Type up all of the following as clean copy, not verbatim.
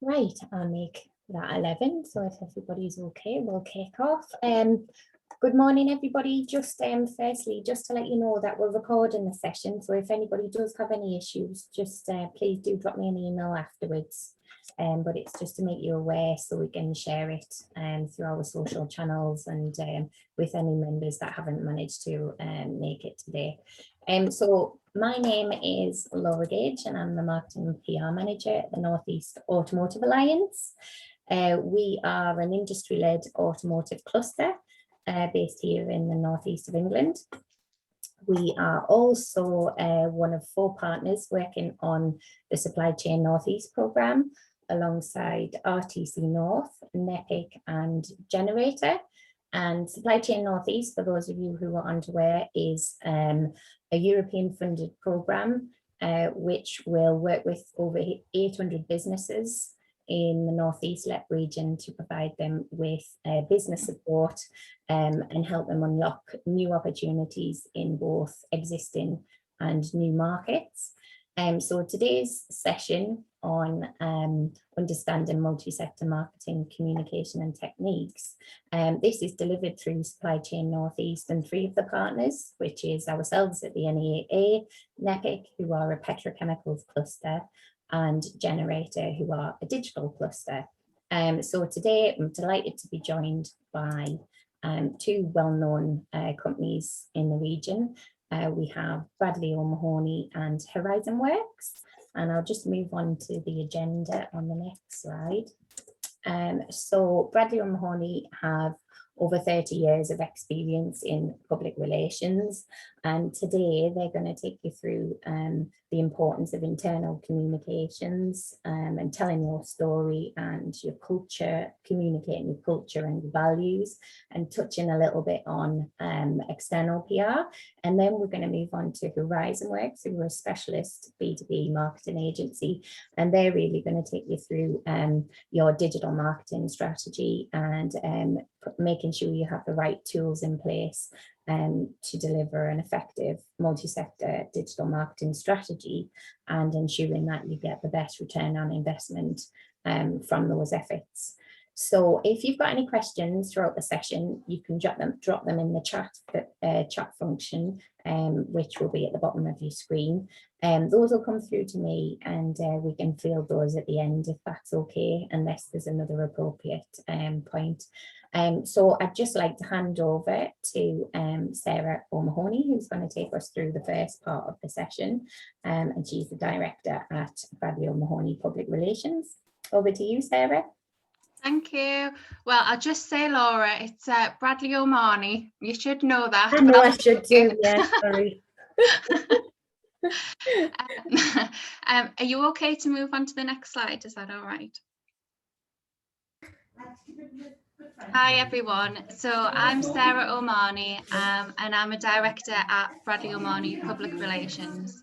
Right, I'll make that 11. So if everybody's okay, we'll kick off. Good morning, everybody. Just firstly, just to let you know that we're recording the session. So if anybody does have any issues, just please do drop me an email afterwards. But it's just to make you aware so we can share it through our social channels and with any members that haven't managed to make it today. So my name is Laura Gage and I'm the Marketing and PR Manager at the North East Automotive Alliance. We are an industry-led automotive cluster based here in the northeast of England. We are also one of 4 partners working on the Supply Chain Northeast programme alongside RTC North, NEPIC and Generator. And Supply Chain Northeast, for those of you who are unaware, is a European funded programme which will work with over 800 businesses in the Northeast region to provide them with business support and help them unlock new opportunities in both existing and new markets. So today's session on understanding multi-sector marketing, communication and techniques. This is delivered through Supply Chain Northeast and 3 of the partners, which is ourselves at the NEAA, NEPIC, who are a petrochemicals cluster, and Generator, who are a digital cluster. So today I'm delighted to be joined by 2 well-known companies in the region. We have Bradley O'Mahony and Horizon Works, and I'll just move on to the agenda on the next slide. So Bradley O'Mahony have over 30 years of experience in public relations, and today they're going to take you through the importance of internal communications and telling your story and your culture, communicating your culture and values, and touching a little bit on external PR. And then we're going to move on to Horizon Works, who are a specialist B2B marketing agency, and they're really going to take you through your digital marketing strategy and making sure you have the right tools in place to deliver an effective multi-sector digital marketing strategy and ensuring that you get the best return on investment from those efforts. So if you've got any questions throughout the session, you can drop them in the chat function, which will be at the bottom of your screen. Those will come through to me and we can field those at the end if that's okay, unless there's another appropriate point. So I'd just like to hand over to Sarah O'Mahony, who's going to take us through the first part of the session. And she's the director at Bradley O'Mahony Public Relations. Over to you, Sarah. Thank you. Well, I'll just say, Laura, it's Bradley Omani. You should know that. I know I should do, yeah, sorry. Are you okay to move on to the next slide? Is that all right? Hi everyone, so I'm Sarah Omani and I'm a director at Bradley Omani Public Relations.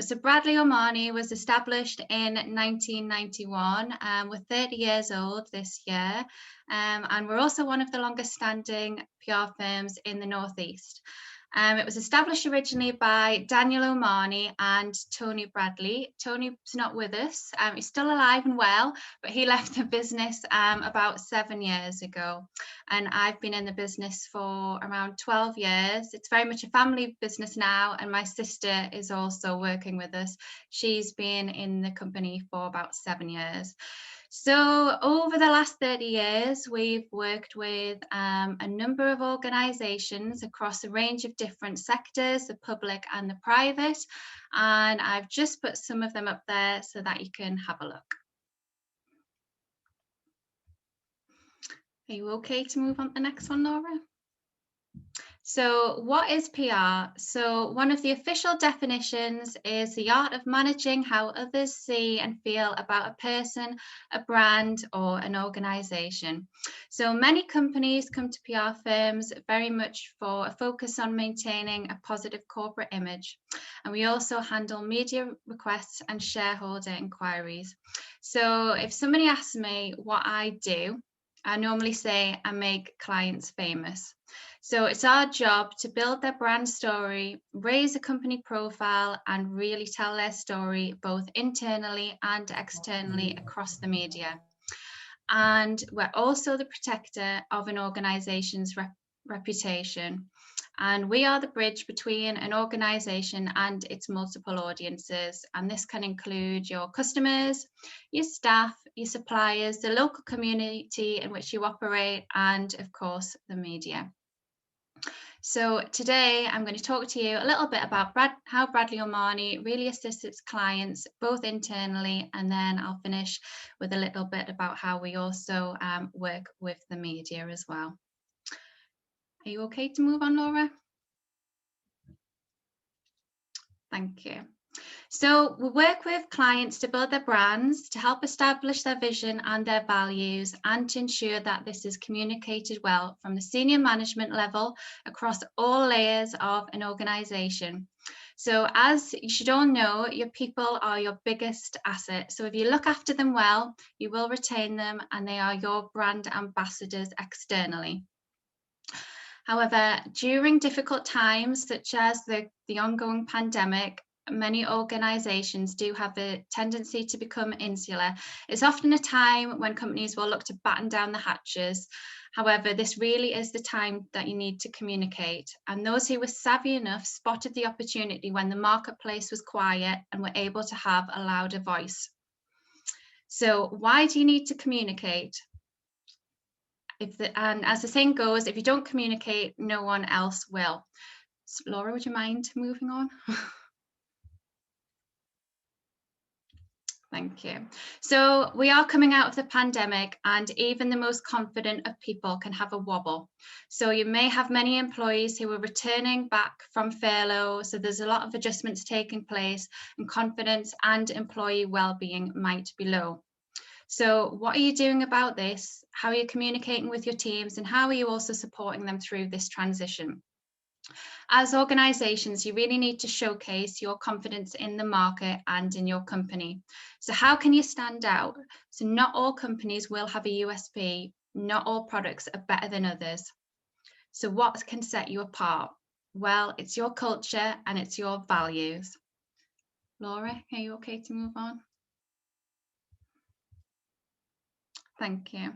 So Bradley Omani was established in 1991. We're 30 years old this year, and we're also one of the longest standing PR firms in the Northeast. It was established originally by Daniel Omani and Tony Bradley. Tony's not with us. He's still alive and well, but he left the business about 7 years ago. And I've been in the business for around 12 years. It's very much a family business now, and my sister is also working with us. She's been in the company for about 7 years. So over the last 30 years, we've worked with a number of organisations across a range of different sectors, the public and the private, and I've just put some of them up there so that you can have a look. Are you okay to move on to the next one, Laura? So what is PR? So one of the official definitions is the art of managing how others see and feel about a person, a brand, or an organisation. So many companies come to PR firms very much for a focus on maintaining a positive corporate image. And we also handle media requests and shareholder inquiries. So if somebody asks me what I do, I normally say I make clients famous. So it's our job to build their brand story, raise a company profile, and really tell their story both internally and externally across the media. And we're also the protector of an organization's reputation. And we are the bridge between an organization and its multiple audiences. And this can include your customers, your staff, your suppliers, the local community in which you operate, and of course, the media. So today I'm going to talk to you a little bit about how Bradley Omani really assists its clients, both internally, and then I'll finish with a little bit about how we also work with the media as well. Are you okay to move on, Laura? Thank you. So we work with clients to build their brands, to help establish their vision and their values, and to ensure that this is communicated well from the senior management level across all layers of an organisation. So as you should all know, your people are your biggest asset. So if you look after them well, you will retain them, and they are your brand ambassadors externally. However, during difficult times such as the ongoing pandemic, many organisations do have a tendency to become insular. It's often a time when companies will look to batten down the hatches. However, this really is the time that you need to communicate. And those who were savvy enough spotted the opportunity when the marketplace was quiet and were able to have a louder voice. So why do you need to communicate? And as the saying goes, if you don't communicate, no one else will. So, Laura, would you mind moving on? Thank you. So we are coming out of the pandemic, and even the most confident of people can have a wobble. So you may have many employees who are returning back from furlough. So there's a lot of adjustments taking place, and confidence and employee well-being might be low. So what are you doing about this? How are you communicating with your teams, and how are you also supporting them through this transition? As organisations, you really need to showcase your confidence in the market and in your company. So how can you stand out? So not all companies will have a USP. Not all products are better than others. So what can set you apart? Well, it's your culture and it's your values. Laura, are you okay to move on? Thank you.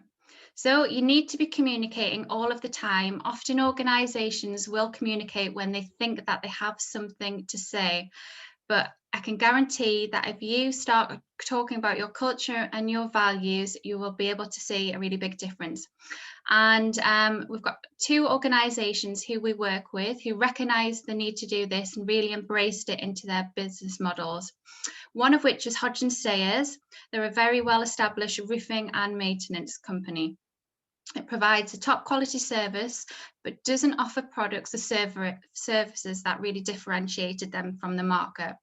So you need to be communicating all of the time. Often organisations will communicate when they think that they have something to say, but I can guarantee that if you start talking about your culture and your values, you will be able to see a really big difference. And we've got 2 organisations who we work with who recognise the need to do this and really embraced it into their business models. One of which is Hodgson Sayers. They're a very well-established roofing and maintenance company. It provides a top quality service, but doesn't offer products or services that really differentiated them from the market.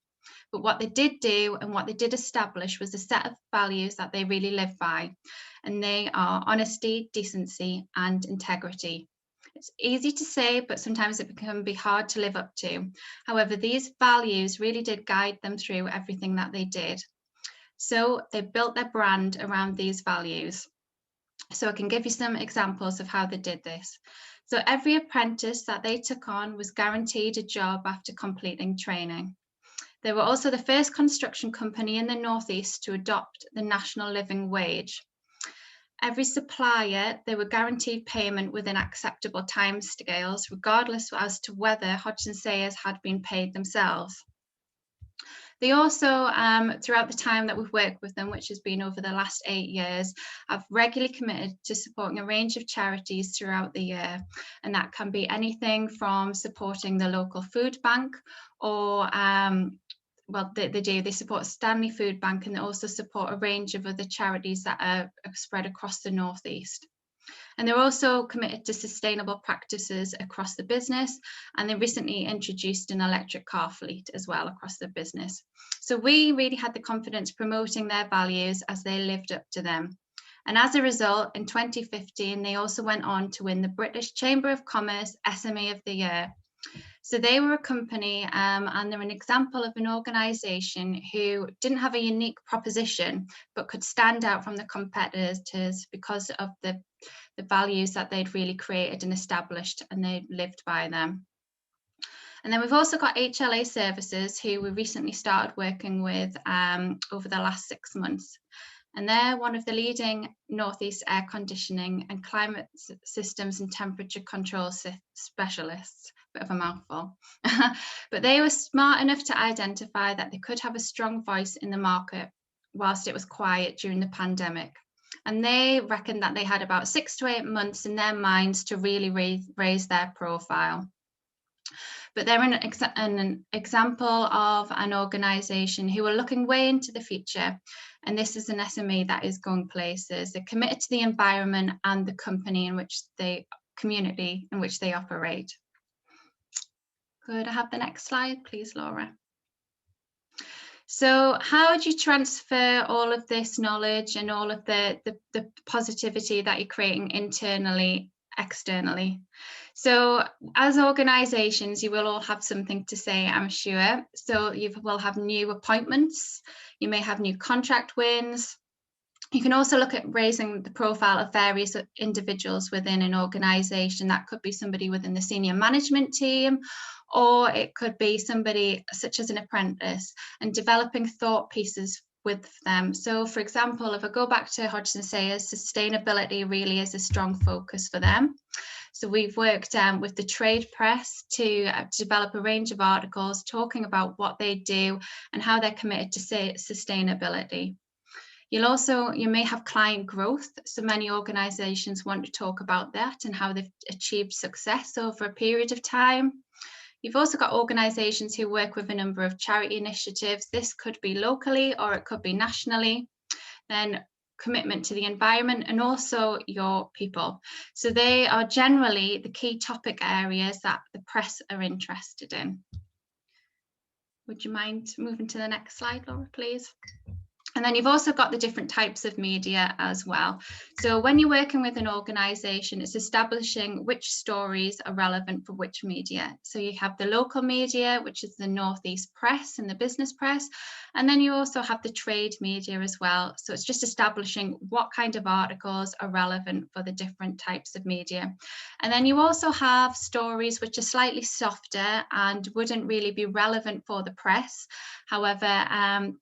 But what they did do and what they did establish was a set of values that they really live by. And they are honesty, decency, and integrity. It's easy to say, but sometimes it can be hard to live up to. However, these values really did guide them through everything that they did. So they built their brand around these values. So I can give you some examples of how they did this. So every apprentice that they took on was guaranteed a job after completing training. They were also the first construction company in the Northeast to adopt the national living wage. Every supplier, they were guaranteed payment within acceptable timescales, regardless as to whether Hodgson Sayers had been paid themselves. They also, throughout the time that we've worked with them, which has been over the last 8 years, have regularly committed to supporting a range of charities throughout the year. And that can be anything from supporting the local food bank or well, they support Stanley Food Bank, and they also support a range of other charities that are spread across the Northeast. And they're also committed to sustainable practices across the business, and they recently introduced an electric car fleet as well across the business. So we really had the confidence promoting their values as they lived up to them. And as a result, in 2015, they also went on to win the British Chamber of Commerce SME of the Year. So they were a company and they're an example of an organisation who didn't have a unique proposition, but could stand out from the competitors because of the values that they'd really created and established, and they lived by them. And then we've also got HLA Services, who we recently started working with over the last 6 months. And they're one of the leading Northeast air conditioning and climate systems and temperature control specialists. Bit of a mouthful. But they were smart enough to identify that they could have a strong voice in the market whilst it was quiet during the pandemic. And they reckoned that they had about 6 to 8 months in their minds to really raise their profile. But they're an example of an organisation who are looking way into the future. And this is an SME that is going places. They're committed to the environment and the community in which they operate. Could I have the next slide, please, Laura? So how do you transfer all of this knowledge and all of the positivity that you're creating internally, externally? So as organisations, you will all have something to say, I'm sure. So you will have new appointments, you may have new contract wins. You can also look at raising the profile of various individuals within an organisation. That could be somebody within the senior management team, or it could be somebody such as an apprentice, and developing thought pieces with them. So for example, if I go back to Hodgson Sayers, sustainability really is a strong focus for them. So we've worked with the trade press to develop a range of articles talking about what they do and how they're committed to sustainability. You may have client growth. So many organisations want to talk about that and how they've achieved success over a period of time. You've also got organisations who work with a number of charity initiatives. This could be locally or it could be nationally. Then commitment to the environment and also your people. So they are generally the key topic areas that the press are interested in. Would you mind moving to the next slide, Laura, please? And then you've also got the different types of media as well. So when you're working with an organisation, it's establishing which stories are relevant for which media. So you have the local media, which is the Northeast press and the business press. And then you also have the trade media as well. So it's just establishing what kind of articles are relevant for the different types of media. And then you also have stories which are slightly softer and wouldn't really be relevant for the press. However,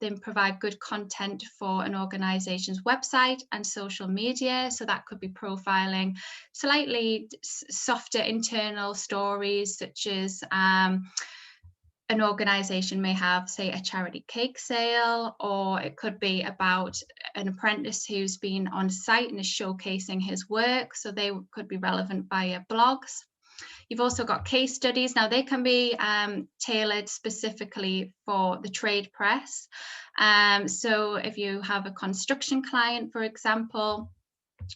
they provide good content for an organisation's website and social media. So that could be profiling slightly softer internal stories, such as an organisation may have, say, a charity cake sale, or it could be about an apprentice who's been on site and is showcasing his work. So they could be relevant via blogs. You've also got case studies. Now they can be tailored specifically for the trade press. So if you have a construction client, for example,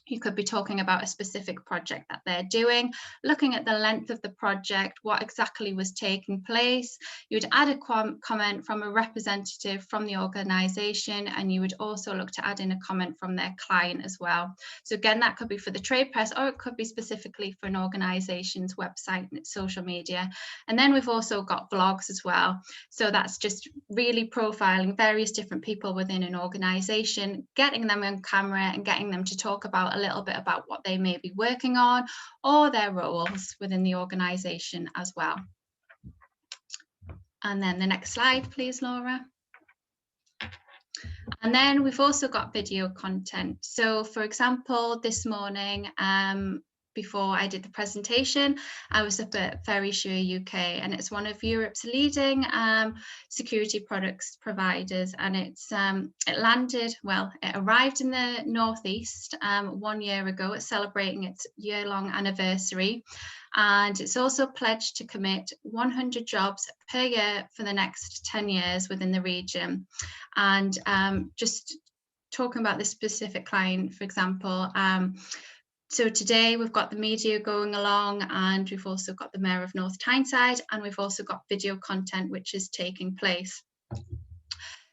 you could be talking about a specific project that they're doing, looking at the length of the project, what exactly was taking place. You would add a comment from a representative from the organisation, and you would also look to add in a comment from their client as well. So again, that could be for the trade press, or it could be specifically for an organisation's website and its social media. And then we've also got blogs as well. So that's just really profiling various different people within an organisation, getting them on camera and getting them to talk about a little bit about what they may be working on or their roles within the organisation as well. And then the next slide, please, Laura. And then we've also got video content. So for example, this morning, before I did the presentation, I was up at Ferrysure UK, and it's one of Europe's leading security products providers, and it arrived in the Northeast 1 year ago. It's celebrating its year-long anniversary, and it's also pledged to commit 100 jobs per year for the next 10 years within the region. And just talking about this specific client, for example, so today we've got the media going along, and we've also got the Mayor of North Tyneside, and we've also got video content which is taking place.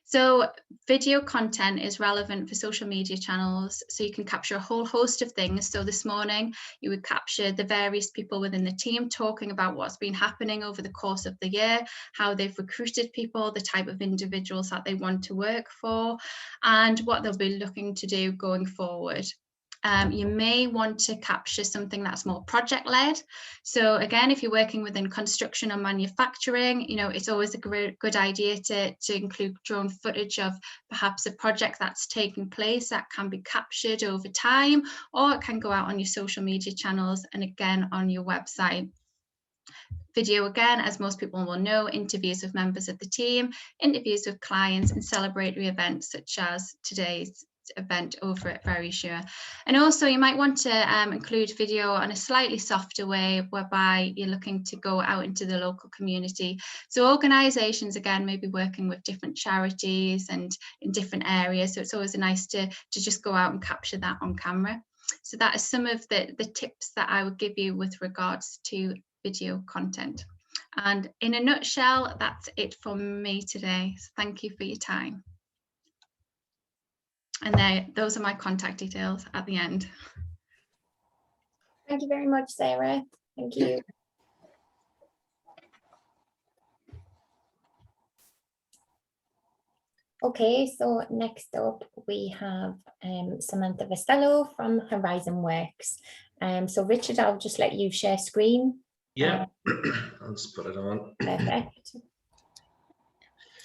So video content is relevant for social media channels, so you can capture a whole host of things. So this morning you would capture the various people within the team talking about what's been happening over the course of the year, how they've recruited people, the type of individuals that they want to work for, and what they'll be looking to do going forward. You may want to capture something that's more project-led. So again, if you're working within construction or manufacturing, you know, it's always a good idea to include drone footage of perhaps a project that's taking place that can be captured over time, or it can go out on your social media channels and again on your website. Video, again, as most people will know, interviews with members of the team, interviews with clients, and celebratory events such as today's event over at Verisure. And also you might want to include video on a slightly softer way, whereby you're looking to go out into the local community. So organisations, again, may be working with different charities and in different areas, so it's always nice to just go out and capture that on camera. So that is some of the tips that I would give you with regards to video content. And in a nutshell, that's it from me today. So thank you for your time. And those are my contact details at the end. Thank you very much, Sarah. Thank you. Okay, so next up we have Samantha Vastello from Horizon Works. So Richard, I'll just let you share screen. Yeah, I'll just put it on. Perfect.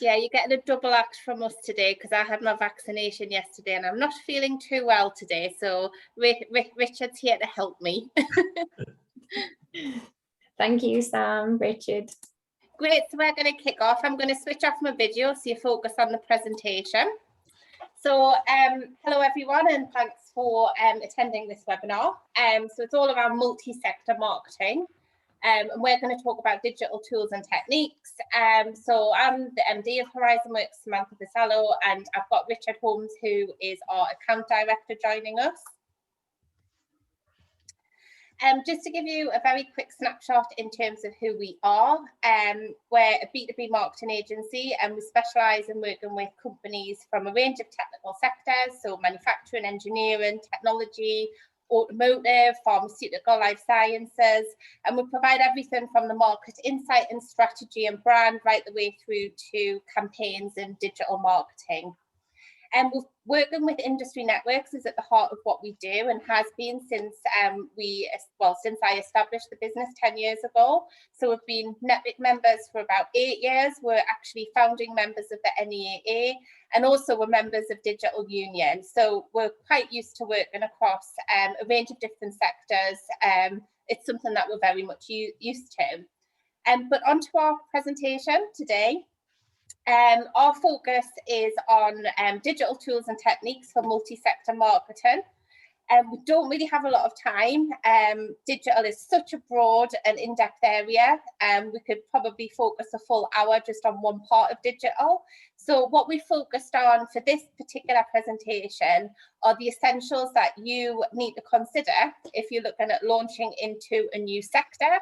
Yeah, you're getting a double act from us today because I had my vaccination yesterday and I'm not feeling too well today. So Richard's here to help me. Thank you, Sam, Richard. Great, so we're going to kick off. I'm going to switch off my video so you focus on the presentation. So hello everyone, and thanks for attending this webinar. So it's all around multi-sector marketing. And we're going to talk about digital tools and techniques. So I'm the MD of Horizon Works, Samantha Vastello, and I've got Richard Holmes, who is our account director, joining us. Just to give you a very quick snapshot in terms of who we are, we're a B2B marketing agency and we specialise in working with companies from a range of technical sectors, so manufacturing, engineering, technology, automotive, pharmaceutical, life sciences, and we provide everything from the market insight and strategy and brand right the way through to campaigns and digital marketing. And working with industry networks is at the heart of what we do and has been since since I established the business 10 years ago. So we've been network members for about 8 years. We're actually founding members of the NEAA, and also we're members of Digital Union. So we're quite used to working across a range of different sectors. It's something that we're very much used to. But onto our presentation today. Our focus is on digital tools and techniques for multi-sector marketing. We don't really have a lot of time. Digital is such a broad and in-depth area. We could probably focus a full hour just on one part of digital. So what we focused on for this particular presentation are the essentials that you need to consider if you're looking at launching into a new sector,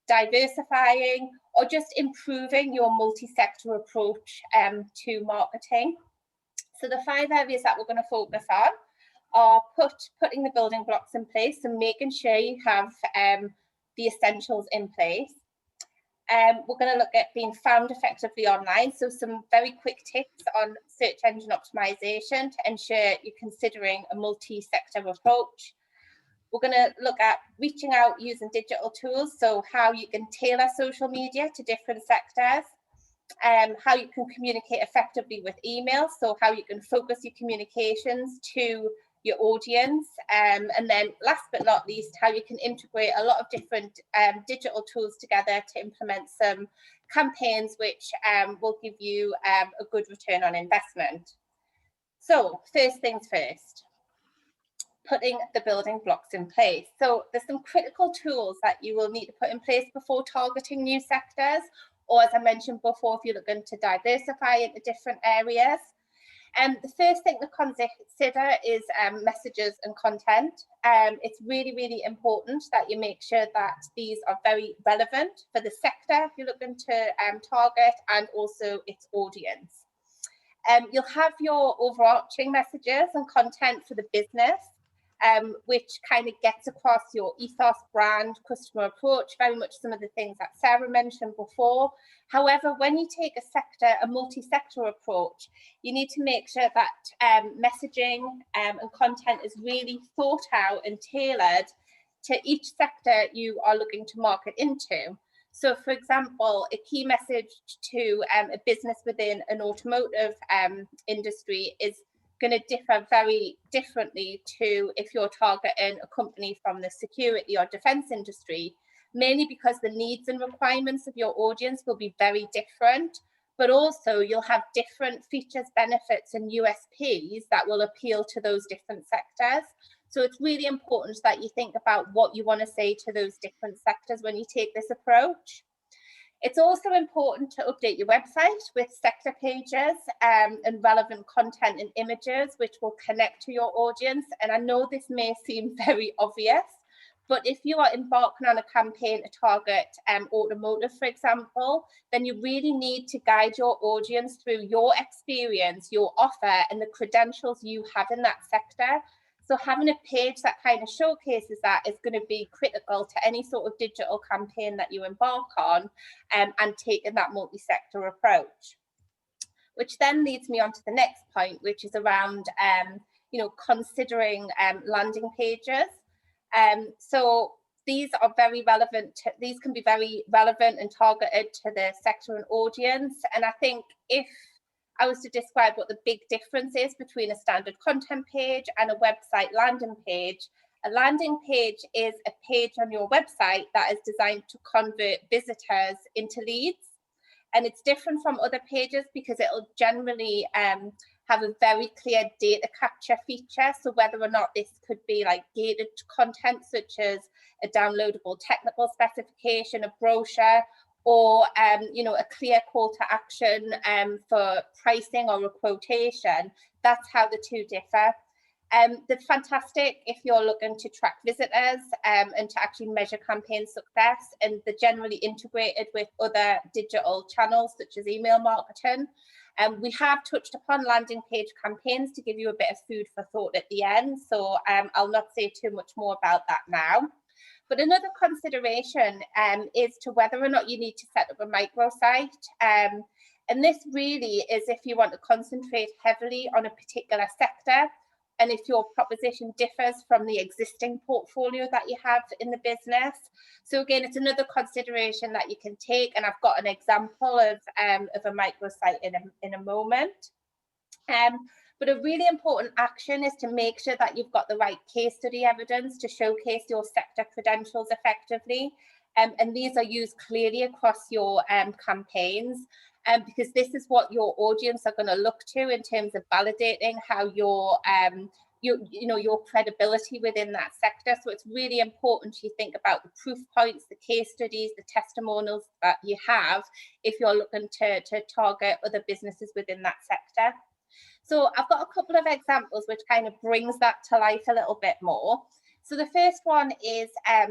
diversifying, or just improving your multi-sector approach to marketing. So the 5 areas that we're going to focus on are putting the building blocks in place and making sure you have the essentials in place. We're going to look at being found effectively online, so some very quick tips on search engine optimization to ensure you're considering a multi-sector approach. We're going to look at reaching out using digital tools, so how you can tailor social media to different sectors, how you can communicate effectively with email, so how you can focus your communications to your audience, and then last but not least, how you can integrate a lot of different digital tools together to implement some campaigns which will give you a good return on investment. So first things first, putting the building blocks in place. So there's some critical tools that you will need to put in place before targeting new sectors, or as I mentioned before, if you're looking to diversify into different areas. The first thing to consider is messages and content. It's really, really important that you make sure that these are very relevant for the sector you're looking to target and also its audience. You'll have your overarching messages and content for the business, which kind of gets across your ethos, brand, customer approach, very much some of the things that Sarah mentioned before. However, when you take a multi-sector approach, you need to make sure that messaging and content is really thought out and tailored to each sector you are looking to market into. So, for example, a key message to a business within an automotive industry is going to differ very differently to if you're targeting a company from the security or defense industry, mainly because the needs and requirements of your audience will be very different, but also you'll have different features, benefits, and USPs that will appeal to those different sectors. So it's really important that you think about what you want to say to those different sectors when you take this approach. It's also important to update your website with sector pages and relevant content and images, which will connect to your audience. And I know this may seem very obvious, but if you are embarking on a campaign to target automotive, for example, then you really need to guide your audience through your experience, your offer, and the credentials you have in that sector. So having a page that kind of showcases that is going to be critical to any sort of digital campaign that you embark on, and taking that multi-sector approach. Which then leads me on to the next point, which is around considering landing pages. So these are very relevant. These can be very relevant and targeted to the sector and audience. And I think if I was to describe what the big difference is between a standard content page and a website landing page, a landing page is a page on your website that is designed to convert visitors into leads. And it's different from other pages because it'll generally have a very clear data capture feature. So whether or not this could be like gated content, such as a downloadable technical specification, a brochure, or a clear call to action for pricing or a quotation, that's how the two differ. They're fantastic if you're looking to track visitors and to actually measure campaign success, and they're generally integrated with other digital channels such as email marketing. We have touched upon landing page campaigns to give you a bit of food for thought at the end, so I'll not say too much more about that now. But another consideration is to whether or not you need to set up a microsite. And this really is if you want to concentrate heavily on a particular sector, and if your proposition differs from the existing portfolio that you have in the business. So again, it's another consideration that you can take, and I've got an example of a microsite in a moment. But a really important action is to make sure that you've got the right case study evidence to showcase your sector credentials effectively. And these are used clearly across your campaigns, because this is what your audience are going to look to in terms of validating how your credibility within that sector. So it's really important you think about the proof points, the case studies, the testimonials that you have if you're looking to target other businesses within that sector. So I've got a couple of examples which kind of brings that to life a little bit more. So the first one is,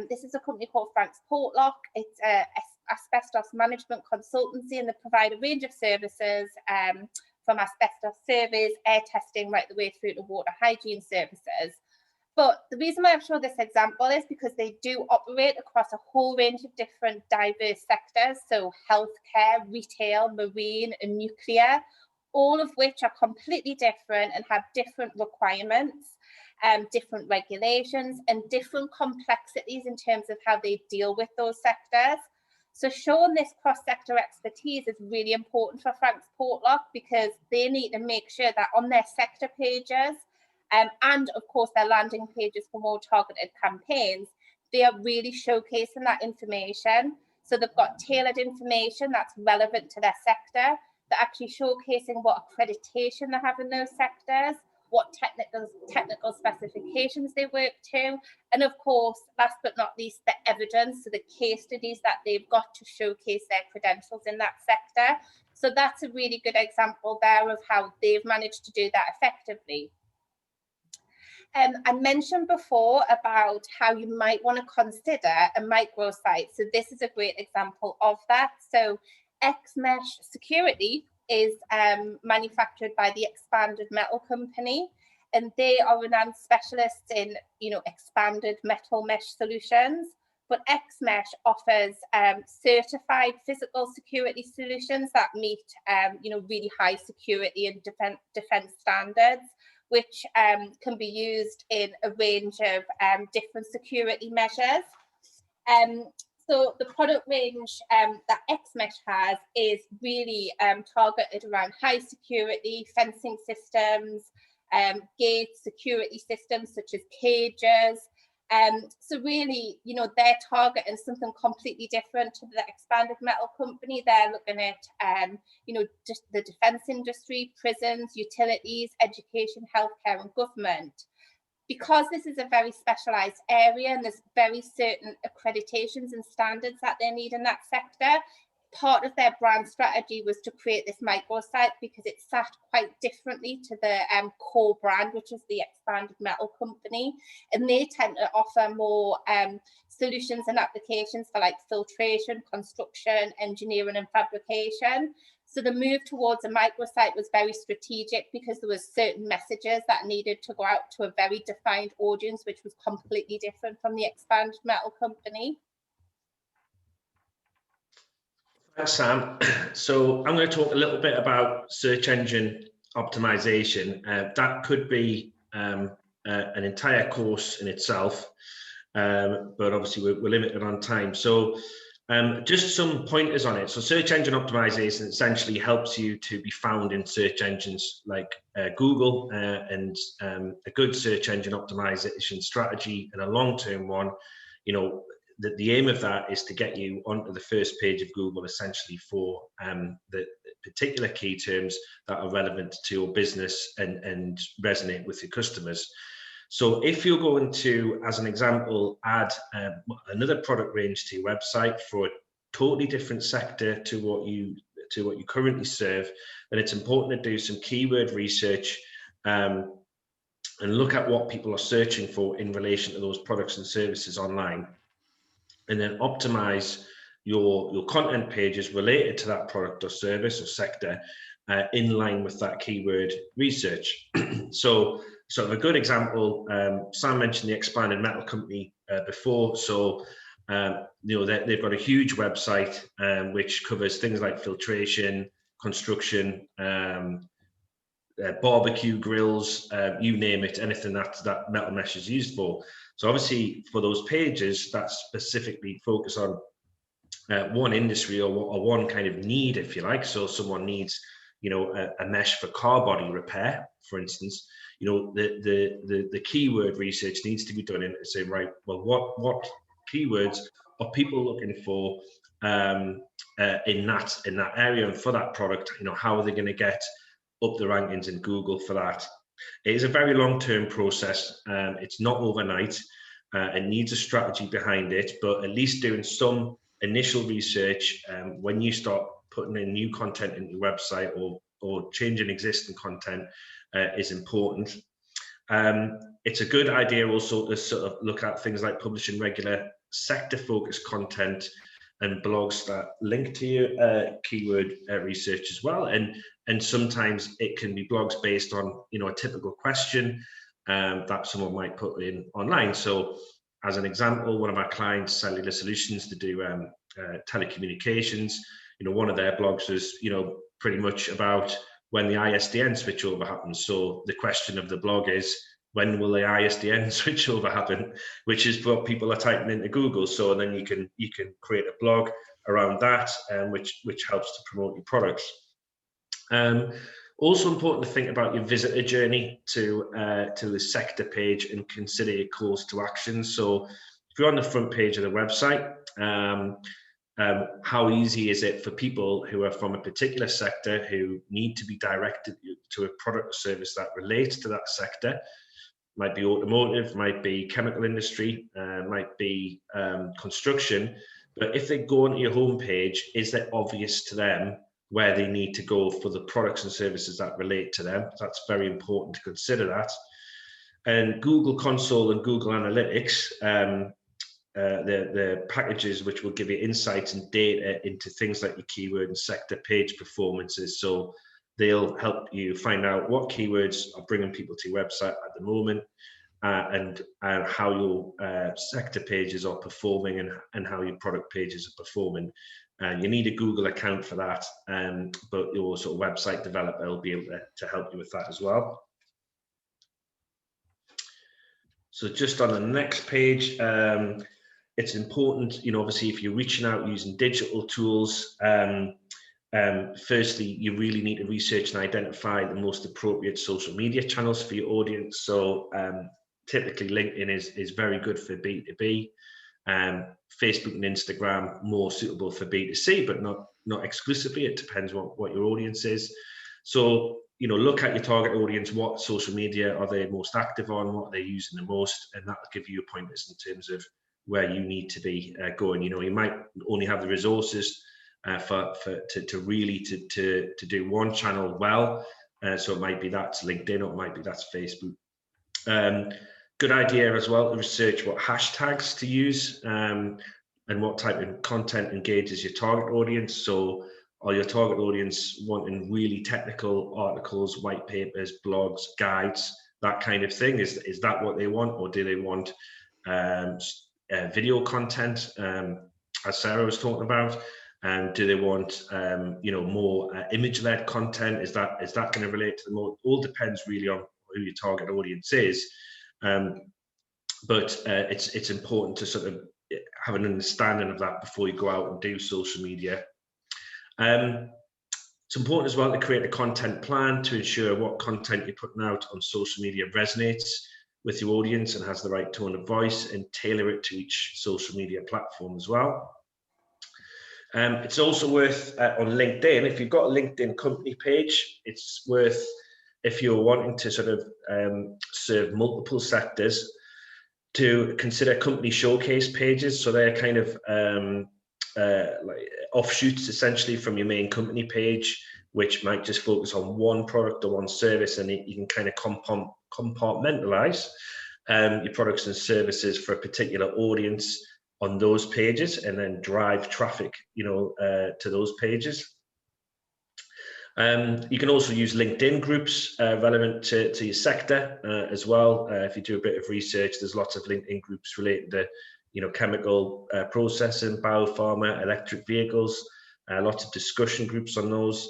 this is a company called Frank's Portlock. It's a asbestos management consultancy, and they provide a range of services from asbestos surveys, air testing, right the way through to water hygiene services. But the reason why I've shown this example is because they do operate across a whole range of different diverse sectors. So healthcare, retail, marine, and nuclear, all of which are completely different and have different requirements, different regulations, and different complexities in terms of how they deal with those sectors. So showing this cross-sector expertise is really important for Frank's Portlock, because they need to make sure that on their sector pages, and of course their landing pages for more targeted campaigns, they are really showcasing that information. So they've got tailored information that's relevant to their sector. They're actually showcasing what accreditation they have in those sectors, what technical specifications they work to, and of course, last but not least, the evidence, so the case studies that they've got to showcase their credentials in that sector. So that's a really good example there of how they've managed to do that effectively. I mentioned before about how you might want to consider a microsite. So this is a great example of that. So Xmesh Security is manufactured by the Expanded Metal Company, and they are renowned specialists in, expanded metal mesh solutions. But XMesh offers certified physical security solutions that meet, really high security and defense standards, which can be used in a range of different security measures. So the product range that XMesh has is really targeted around high security fencing systems, gate security systems such as cages. So really, they're targeting something completely different to the Expanded Metal Company. They're looking at, just the defence industry, prisons, utilities, education, healthcare and government. Because this is a very specialised area and there's very certain accreditations and standards that they need in that sector, part of their brand strategy was to create this microsite because it sat quite differently to the core brand, which is the Expanded Metal Company. And they tend to offer more solutions and applications for like filtration, construction, engineering and fabrication. So the move towards a microsite was very strategic because there was certain messages that needed to go out to a very defined audience, which was completely different from the Expanded Metal Company. Thanks, Sam. So I'm going to talk a little bit about search engine optimization. That could be an entire course in itself, but obviously we're limited on time. So just some pointers on it. So search engine optimization essentially helps you to be found in search engines like Google, and a good search engine optimization strategy and a long-term one, the aim of that is to get you onto the first page of Google essentially for the particular key terms that are relevant to your business and resonate with your customers. So if you're going to, as an example, add another product range to your website for a totally different sector to what you currently serve, then it's important to do some keyword research and look at what people are searching for in relation to those products and services online, and then optimize your content pages related to that product or service or sector in line with that keyword research. So sort of a good example, Sam mentioned the Expanded Metal Company before. So they've got a huge website which covers things like filtration, construction, barbecue grills, you name it, anything that metal mesh is used for. So obviously for those pages that specifically focus on one industry or one kind of need, if you like. So someone needs, a mesh for car body repair, for instance. The keyword research needs to be done in to say, right, well, what keywords are people looking for in that area and for that product? How are they going to get up the rankings in Google for that? It is a very long-term process. It's not overnight. It needs a strategy behind it, but at least doing some initial research when you start putting in new content into your website or changing existing content is important. It's a good idea also to sort of look at things like publishing regular sector-focused content and blogs that link to your keyword research as well. And sometimes it can be blogs based on, a typical question that someone might put in online. So as an example, one of our clients, Cellular Solutions, to do telecommunications, one of their blogs is, pretty much about when the ISDN switchover happens. So the question of the blog is, when will the ISDN switchover happen? Which is what people are typing into Google. So then you can create a blog around that, which helps to promote your products. Also important to think about your visitor journey to the sector page and consider your calls to action. So if you're on the front page of the website, how easy is it for people who are from a particular sector who need to be directed to a product or service that relates to that sector? Might be automotive, might be chemical industry, might be construction. But if they go onto your homepage, is it obvious to them where they need to go for the products and services that relate to them? That's very important to consider that. And Google Console and Google Analytics the packages which will give you insights and data into things like your keyword and sector page performances. So they'll help you find out what keywords are bringing people to your website at the moment, and how your sector pages are performing, and how your product pages are performing. And you need a Google account for that, but your sort of website developer will be able to help you with that as well. So just on the next page, it's important, you know, obviously if you're reaching out using digital tools, firstly, you really need to research and identify the most appropriate social media channels for your audience. So typically LinkedIn is very good for B2B. Facebook and Instagram more suitable for B2C, but not exclusively. It depends what your audience is. So, you know, look at your target audience. What social media are they most active on? What are they using the most? And that will give you pointers in terms of where you need to be going. You know, you might only have the resources to really do one channel well. So it might be that's LinkedIn, or it might be that's Facebook. Good idea as well to research what hashtags to use, and what type of content engages your target audience. So are your target audience wanting really technical articles, white papers, blogs, guides, that kind of thing? Is that what they want, or do they want video content, as Sarah was talking about? Do they want you know, more image-led content? Is that going to relate to them? All depends really on who your target audience is. But it's important to sort of have an understanding of that before you go out and do social media. It's important as well to create a content plan to ensure what content you're putting out on social media resonates with your audience and has the right tone of voice, and tailor it to each social media platform as well. It's also worth on LinkedIn, if you've got a LinkedIn company page, it's worth, if you're wanting to sort of serve multiple sectors, to consider company showcase pages. So they're kind of like offshoots essentially from your main company page, which might just focus on one product or one service, and you can kind of compartmentalize your products and services for a particular audience on those pages, and then drive traffic, you know, to those pages. You can also use LinkedIn groups relevant to your sector as well. If you do a bit of research, there's lots of LinkedIn groups related to, you know, chemical processing, biopharma, electric vehicles, lots of discussion groups on those,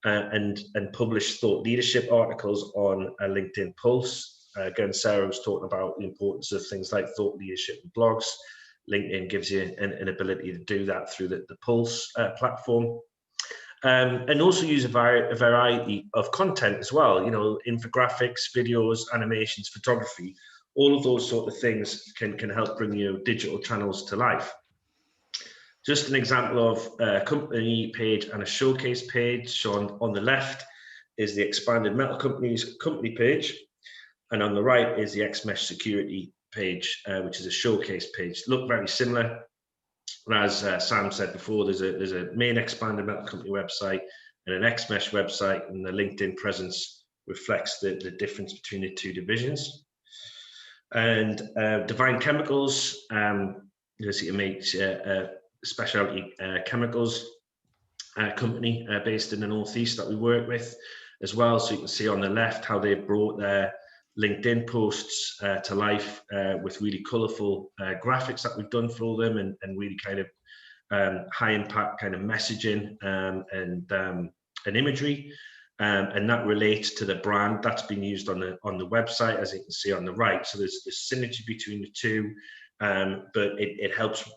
and publish thought leadership articles on LinkedIn Pulse. Again, Sarah was talking about the importance of things like thought leadership and blogs. LinkedIn gives you an ability to do that through the Pulse platform. And also use a variety of content as well, you know, infographics, videos, animations, photography. All of those sort of things can help bring your digital channels to life. Just an example of a company page and a showcase page. So on the left is the Expanded Metal Company's company page, and on the right is the X-Mesh Security page, which is a showcase page. Look very similar. As Sam said before, there's a main Expanded Metal Company website and an X-Mesh website, and the LinkedIn presence reflects the difference between the two divisions. And Divine Chemicals, it makes a specialty chemicals company based in the Northeast that we work with as well. So you can see on the left how they brought their LinkedIn posts to life with really colourful graphics that we've done for them, and really kind of high impact kind of messaging and imagery, and that relates to the brand that's been used on the website, as you can see on the right. So there's synergy between the two, but it helps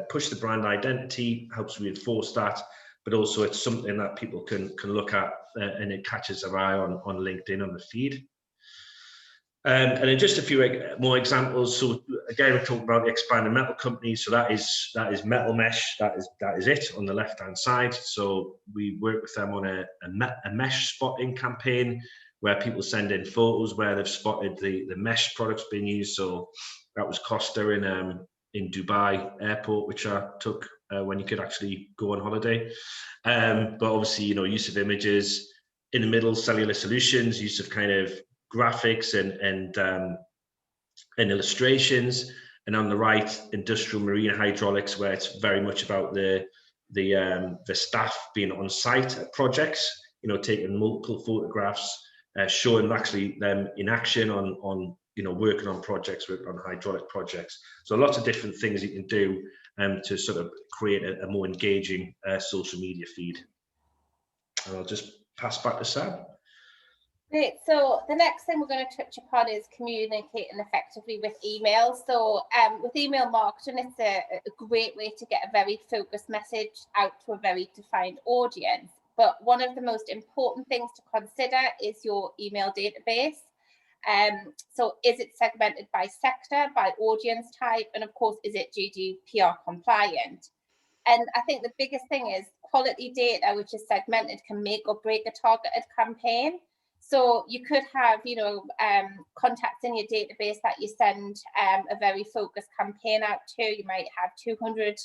push the brand identity, helps reinforce that, but also it's something that people can look at, and it catches their eye on LinkedIn on the feed. And then just a few more examples. So again, we're talking about the Expanded Metal Company. So that is Metal Mesh. That is it on the left-hand side. So we work with them on a mesh spotting campaign, where people send in photos where they've spotted the mesh products being used. So that was Costa in Dubai airport, which I took when you could actually go on holiday. But obviously, you know, use of images in the middle, cellular solutions, use of kind of graphics and illustrations, And on the right, industrial marine hydraulics, where it's very much about the staff being on site at projects, you know, taking multiple photographs, showing actually them in action on you know, working on projects, working on hydraulic projects. So lots of different things you can do to sort of create a more engaging social media feed. And I'll just pass back to Sam. Great. So the next thing we're going to touch upon is communicating effectively with email. So with email marketing, it's a great way to get a very focused message out to a very defined audience. But one of the most important things to consider is your email database. So is it segmented by sector, by audience type, and of course, is it GDPR compliant? And I think the biggest thing is quality data, which is segmented, can make or break a targeted campaign. So you could have, you know, contacts in your database that you send a very focused campaign out to. You might have 200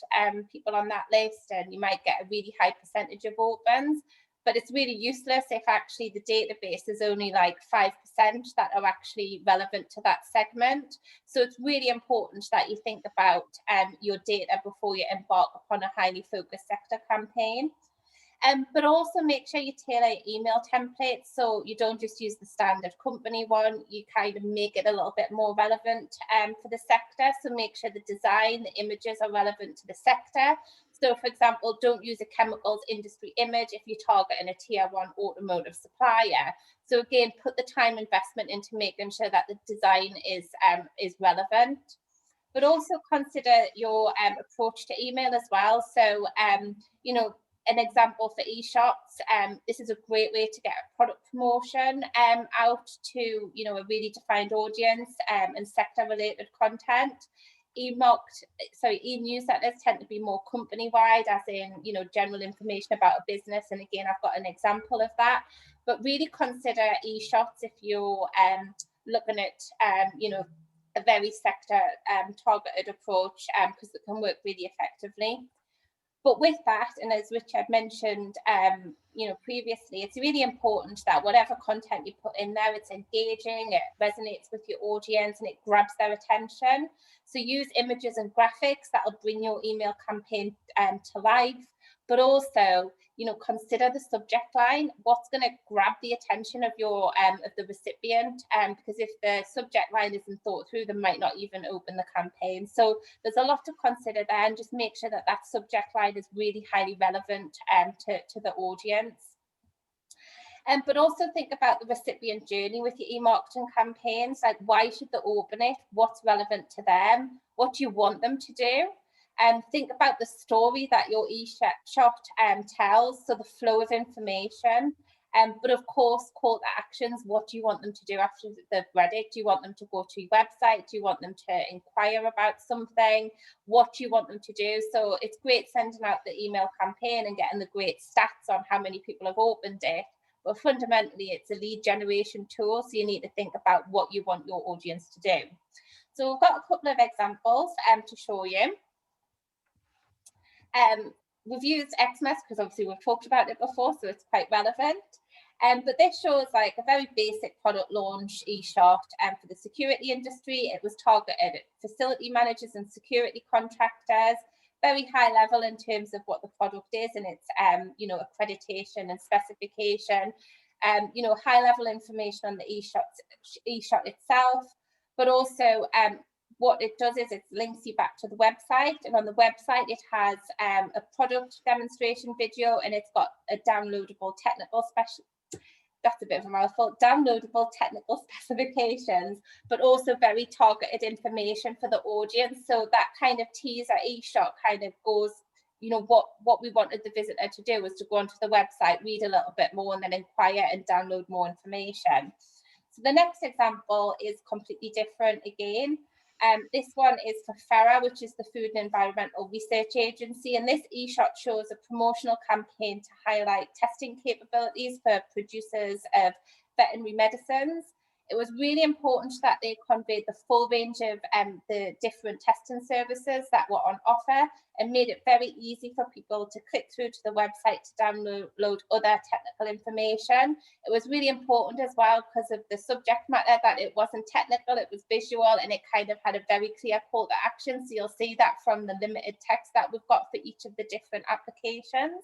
people on that list, and you might get a really high percentage of opens. But it's really useless if actually the database is only like 5% that are actually relevant to that segment. So it's really important that you think about your data before you embark upon a highly focused sector campaign. But also make sure you tailor email templates, so you don't just use the standard company one, you kind of make it a little bit more relevant for the sector. So make sure the design, the images are relevant to the sector. So for example, don't use a chemicals industry image if you're targeting a tier 1 automotive supplier. So again, put the time investment into making sure that the design is relevant. But also consider your approach to email as well. So, you know, an example for e-shots, this is a great way to get a product promotion out to, you know, a really defined audience and sector related content. E-newsletters tend to be more company wide, as in, you know, general information about a business. And again, I've got an example of that. But really consider e-shots if you're looking at, you know, a very sector targeted approach, because it can work really effectively. But with that, and as Richard mentioned, you know, previously, it's really important that whatever content you put in there, it's engaging, it resonates with your audience, and it grabs their attention. So use images and graphics that'll bring your email campaign to life. But also, you know, consider the subject line. What's going to grab the attention of your of the recipient? Because if the subject line isn't thought through, they might not even open the campaign. So there's a lot to consider there, and just make sure that that subject line is really highly relevant to the audience. But also think about the recipient journey with your e-marketing campaigns. Like, why should they open it? What's relevant to them? What do you want them to do? And think about the story that your e-shot tells, so the flow of information. But of course, call to actions. What do you want them to do after they've read it? Do you want them to go to your website? Do you want them to inquire about something? What do you want them to do? So it's great sending out the email campaign and getting the great stats on how many people have opened it. But fundamentally, it's a lead generation tool. So you need to think about what you want your audience to do. So we've got a couple of examples to show you. We've used Xmas because obviously we've talked about it before, so it's quite relevant. But this shows like a very basic product launch e-shot for the security industry. It was targeted at facility managers and security contractors, very high level in terms of what the product is and its you know, accreditation and specification. You know, high level information on the e-shot itself, but also what it does is it links you back to the website, and on the website it has a product demonstration video, and it's got a downloadable technical downloadable technical specifications, but also very targeted information for the audience. So that kind of teaser e-shot kind of goes, you know, what we wanted the visitor to do was to go onto the website, read a little bit more, and then inquire and download more information. So the next example is completely different again. This one is for FERA, which is the Food and Environmental Research Agency, and this e-shot shows a promotional campaign to highlight testing capabilities for producers of veterinary medicines. It was really important that they conveyed the full range of the different testing services that were on offer, and made it very easy for people to click through to the website to download other technical information. It was really important as well because of the subject matter, that it wasn't technical, it was visual, and it kind of had a very clear call to action. So you'll see that from the limited text that we've got for each of the different applications.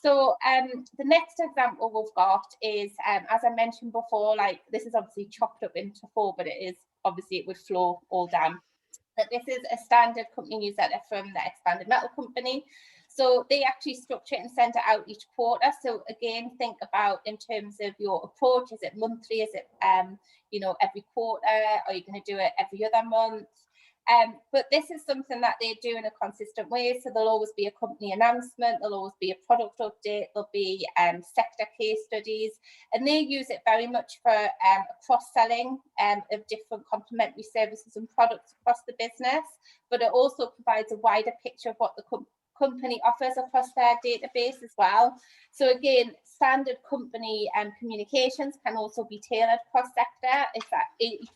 So the next example we've got is, as I mentioned before, like this is obviously chopped up into 4, but it is obviously it would flow all down. But this is a standard company newsletter from the Expanded Metal Company. So they actually structure it and send it out each quarter. So again, think about in terms of your approach. Is it monthly? Is it you know, every quarter? Are you going to do it every other month? But this is something that they do in a consistent way. So there'll always be a company announcement, there'll always be a product update, there'll be sector case studies, and they use it very much for cross-selling of different complementary services and products across the business. But it also provides a wider picture of what the company offers across their database as well. So again, standard company communications can also be tailored cross sector. It's that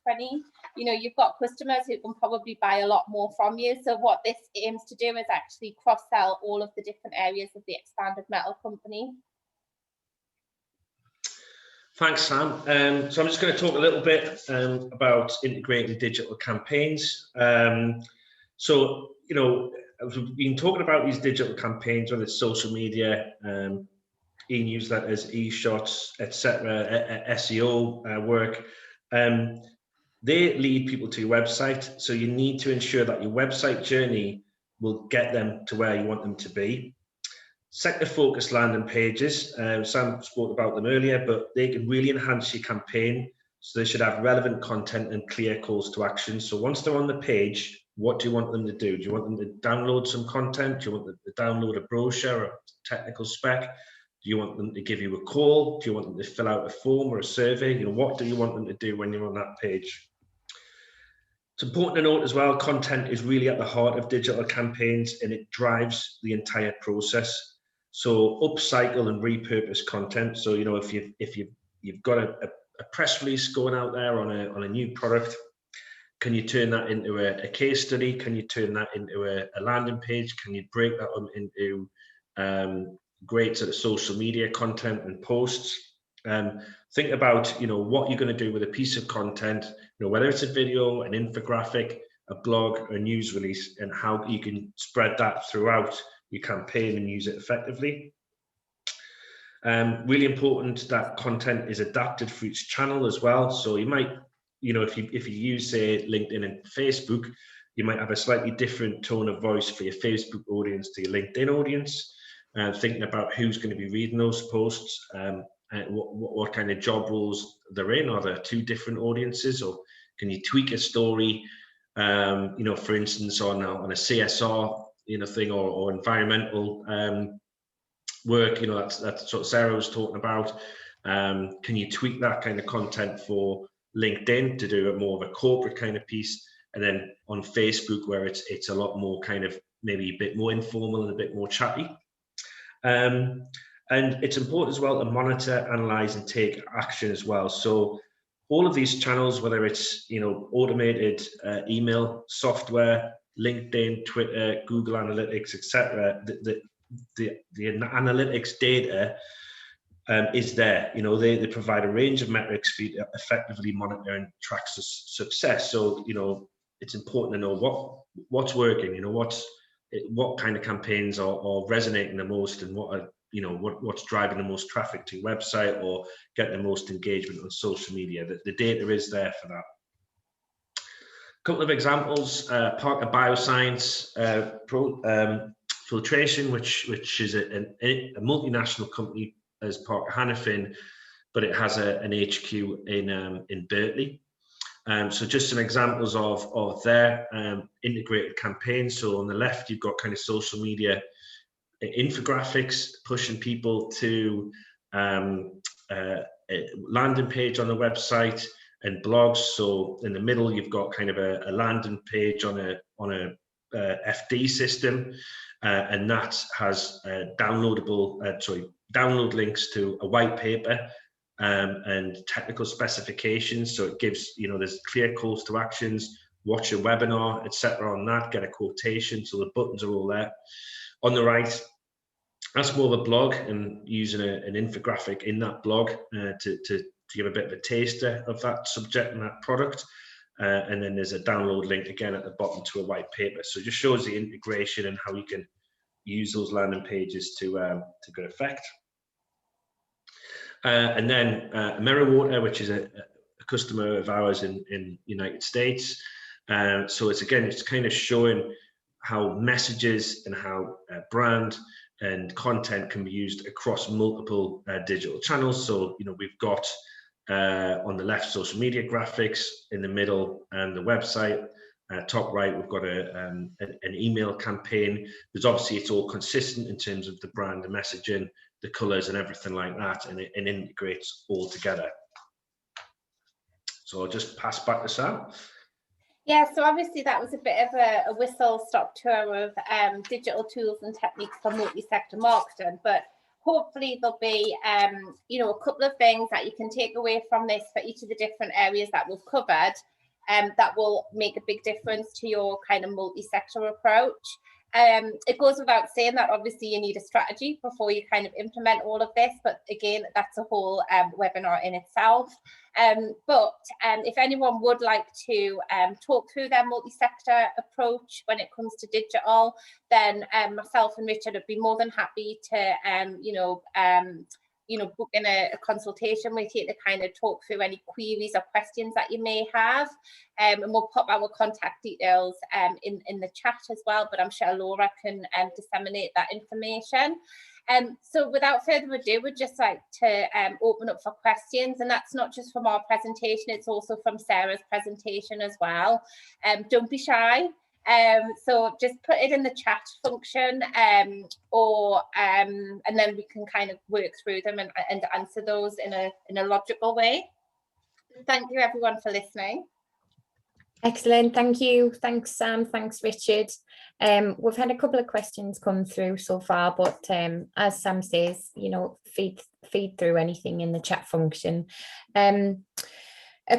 80-20. You know, you've got customers who can probably buy a lot more from you. So what this aims to do is actually cross-sell all of the different areas of the Expanded Metal Company. Thanks, Sam. So I'm just going to talk a little bit about integrating digital campaigns. So, you know, we've been talking about these digital campaigns, whether it's social media, e-newsletters, e-shots, etc., SEO work. They lead people to your website, so you need to ensure that your website journey will get them to where you want them to be. Sector-focused landing pages, Sam spoke about them earlier, but they can really enhance your campaign. So they should have relevant content and clear calls to action. So once they're on the page, what do you want them to do? Do you want them to download some content? Do you want them to download a brochure or a technical spec? Do you want them to give you a call? Do you want them to fill out a form or a survey? You know, what do you want them to do when you're on that page? It's important to note as well, content is really at the heart of digital campaigns and it drives the entire process. So upcycle and repurpose content. So, you know, if you've got a press release going out there on a new product, can you turn that into a case study? Can you turn that into a landing page? Can you break that up into great sort of social media content and posts? Think about, you know, what you're going to do with a piece of content, you know, whether it's a video, an infographic, a blog, or a news release, and how you can spread that throughout your campaign and use it effectively. Really important that content is adapted for each channel as well. So you might, you know, if you use, say, LinkedIn and Facebook, you might have a slightly different tone of voice for your Facebook audience to your LinkedIn audience. Thinking about who's going to be reading those posts, what kind of job roles they're in. Are there two different audiences, or can you tweak a story? You know, for instance, on a CSR, you know, thing, or environmental work. You know, that's what Sarah was talking about. Can you tweak that kind of content for LinkedIn to do it more of a corporate kind of piece, and then on Facebook where it's a lot more kind of maybe a bit more informal and a bit more chatty. And it's important as well to monitor, analyze, and take action as well. So all of these channels, whether it's, you know, automated email software, LinkedIn, Twitter, Google Analytics, etc., the analytics data is there. You know, they provide a range of metrics for you to effectively monitor and track success. So, you know, it's important to know what's working. You know, what kind of campaigns are resonating the most, and what are, you know, what's driving the most traffic to your website or getting the most engagement on social media. The data is there for that. A couple of examples: Parker Bioscience Filtration, which is a multinational company as Parker Hannifin, but it has an HQ in Berkeley. So just some examples of their integrated campaigns. So on the left, you've got kind of social media infographics pushing people to a landing page on the website and blogs. So in the middle, you've got kind of a landing page on a FD system, and that has download links to a white paper and technical specifications. So it gives, there's clear calls to actions, watch a webinar, etc. on that, get a quotation. So the buttons are all there. On the right, that's more of a blog, and using an infographic in that blog to give a bit of a taster of that subject and that product. And then there's a download link again at the bottom to a white paper. So it just shows the integration and how you can use those landing pages to good effect. And then Ameriwater, which is a customer of ours in United States. So it's kind of showing how messages and how brand and content can be used across multiple digital channels. So, we've got on the left social media graphics, in the middle and the website. Top right, we've got an email campaign. There's obviously, it's all consistent in terms of the brand, the messaging, the colors and everything like that, and it integrates all together. So I'll just pass back to Sam. Yeah, so obviously that was a bit of a whistle-stop tour of digital tools and techniques for multi-sector marketing, but hopefully there'll be a couple of things that you can take away from this for each of the different areas that we've covered, that will make a big difference to your kind of multi-sector approach. It goes without saying that obviously you need a strategy before you kind of implement all of this, but again, that's a whole webinar in itself. But if anyone would like to talk through their multi-sector approach when it comes to digital, then myself and Richard would be more than happy to book in a consultation with you to kind of talk through any queries or questions that you may have. And we'll pop our contact details in the chat as well, but I'm sure Laura can disseminate that information. So without further ado, we'd just like to open up for questions, and that's not just from our presentation, it's also from Sarah's presentation as well. Don't be shy. So just put it in the chat function, and then we can kind of work through them and answer those in a logical way. Thank you everyone for listening. Excellent, thank you. Thanks Sam, thanks Richard. We've had a couple of questions come through so far, but as Sam says, feed through anything in the chat function. A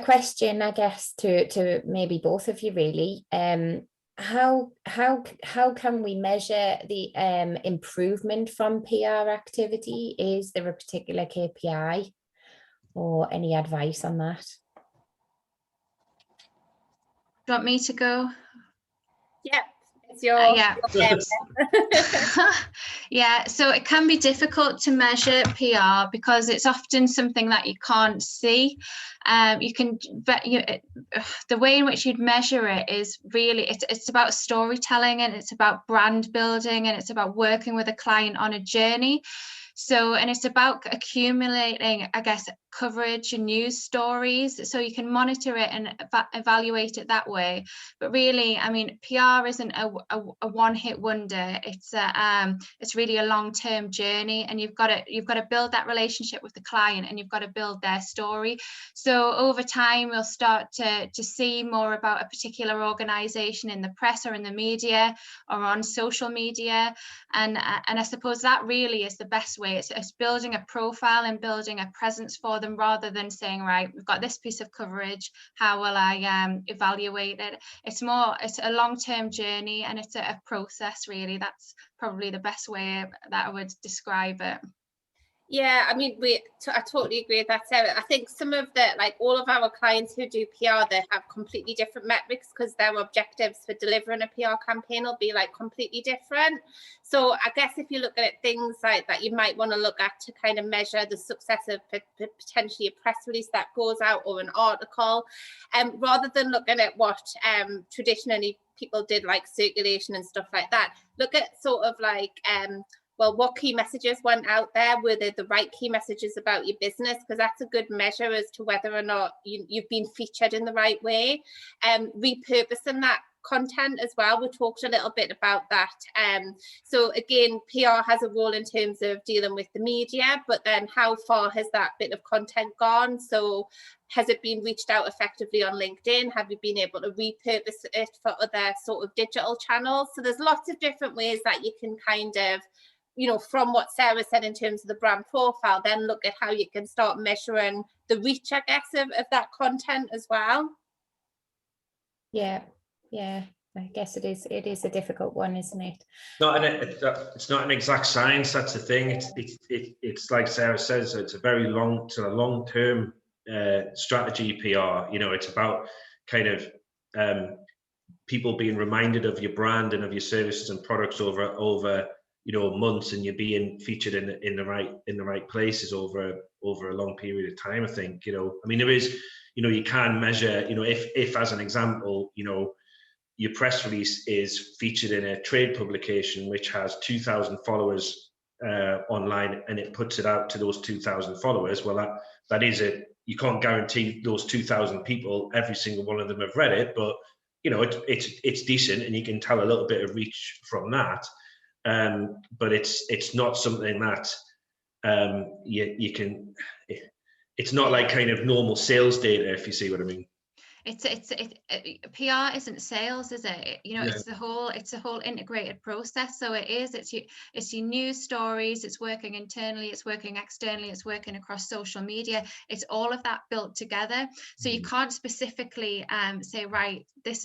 question, I guess, to maybe both of you really. How can we measure the improvement from PR activity? Is there a particular KPI or any advice on that? Do you want me to go? Yeah, it's your yeah, so it can be difficult to measure PR because it's often something that you can't see. The way in which you'd measure it is really, it's about storytelling, and it's about brand building, and it's about working with a client on a journey. So, and it's about accumulating, I guess, coverage and news stories, so you can monitor it and evaluate it that way. But really, I mean, PR isn't a one-hit wonder. It's really a long-term journey, and you've got to build that relationship with the client, and you've got to build their story. So over time, we'll start to see more about a particular organization in the press or in the media or on social media, and I suppose that really is the best way. It's building a profile and building a presence for them, rather than saying, right, we've got this piece of coverage, how will I evaluate it? It's a long-term journey, and it's a process really. That's probably the best way that I would describe it. Yeah, I mean, I totally agree with that, Sarah. I think some of all of our clients who do PR, they have completely different metrics because their objectives for delivering a PR campaign will be completely different. So I guess if you look at things like that, you might want to look at to kind of measure the success of potentially a press release that goes out or an article, rather than looking at what traditionally people did, like circulation and stuff like that. Look at sort of well, what key messages went out there? Were they the right key messages about your business? Because that's a good measure as to whether or not you've been featured in the right way. Repurposing that content as well. We talked a little bit about that. So again, PR has a role in terms of dealing with the media, but then how far has that bit of content gone? So has it been reached out effectively on LinkedIn? Have you been able to repurpose it for other sort of digital channels? So there's lots of different ways that you can kind of you know, from what Sarah said in terms of the brand profile, then look at how you can start measuring the reach, I guess, of that content as well. Yeah, I guess it is a difficult one, isn't it? It's not an exact science. That's the thing. It's like Sarah says. It's a very long-term strategy. PR. You know, it's about kind of people being reminded of your brand and of your services and products over you know months, and you're being featured in the right places over a long period of time. I think, you know, I mean, there is, you know, you can measure, you know, if as an example, you know, your press release is featured in a trade publication which has 2,000 followers online, and it puts it out to those 2,000 followers. Well, that is it. You can't guarantee those 2,000 people, every single one of them have read it, but you know, it's decent, and you can tell a little bit of reach from that. But it's not something that you can. It's not like kind of normal sales data, if you see what I mean. PR isn't sales, is it? You know, Yeah. it's a whole integrated process. So it's your news stories, it's working internally, it's working externally, it's working across social media. It's all of that built together. So you can't specifically say, right, this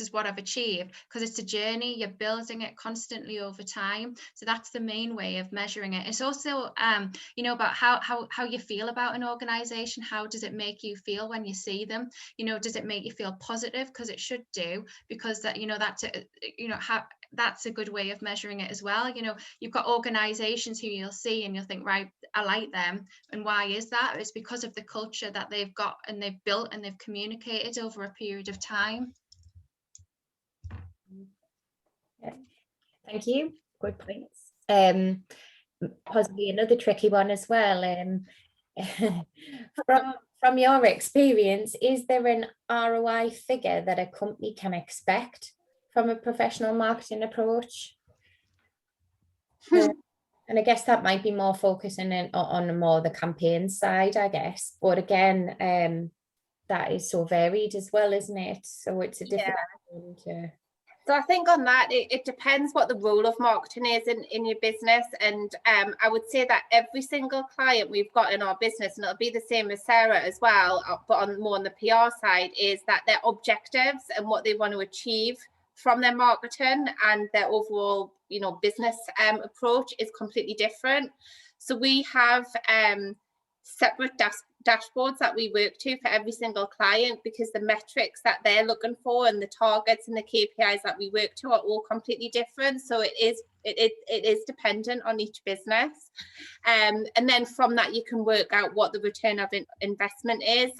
is what I've achieved, because it's a journey. You're building it constantly over time. So that's the main way of measuring it. It's also you know, about how you feel about an organization. How does it make you feel when you see them? You know, does it make you feel positive? Because it should do, because that, you know, that's a good way of measuring it as well. You know, you've got organizations who you'll see and you'll think, right, I like them. And why is that? It's because of the culture that they've got and they've built and they've communicated over a period of time. Thank you. Good points. Possibly another tricky one as well. From your experience, is there an ROI figure that a company can expect from a professional marketing approach? And I guess that might be more focusing on more the campaign side, I guess. But again, that is so varied as well, isn't it? So it's a difficult one to... So I think on that, it depends what the role of marketing is in your business. And I would say that every single client we've got in our business, and it'll be the same as Sarah as well, but more on the PR side, is that their objectives and what they want to achieve from their marketing and their overall, you know, business approach is completely different. So we have separate dashboards that we work to for every single client, because the metrics that they're looking for and the targets and the KPIs that we work to are all completely different. So it is dependent on each business, and then from that you can work out what the return of investment is.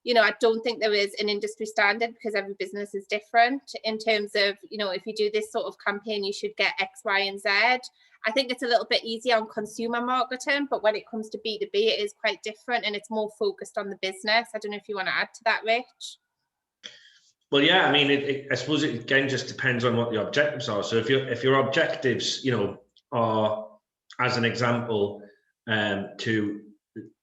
You know, I don't think there is an industry standard, because every business is different in terms of, you know, if you do this sort of campaign you should get X, Y, and Z. I think it's a little bit easier on consumer marketing, but when it comes to B2B, it is quite different and it's more focused on the business. I don't know if you want to add to that, Rich. Well, yeah, I mean, I suppose it again just depends on what the objectives are. So if your objectives, you know, are, as an example,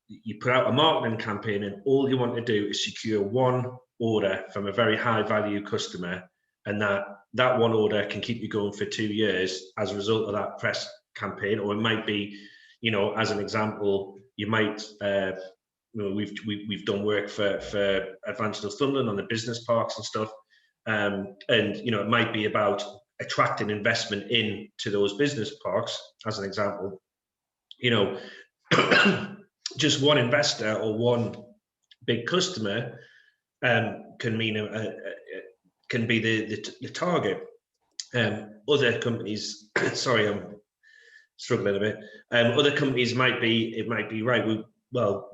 you put out a marketing campaign and all you want to do is secure one order from a very high value customer, and that one order can keep you going for 2 years as a result of that press campaign. Or it might be, you know, as an example, you might, you know, we've done work for Advanced Northumberland on the business parks and stuff, and you know, it might be about attracting investment into those business parks, as an example. You know, just one investor or one big customer can mean can be the target. Other companies, sorry, I'm struggling a bit. Other companies might be right.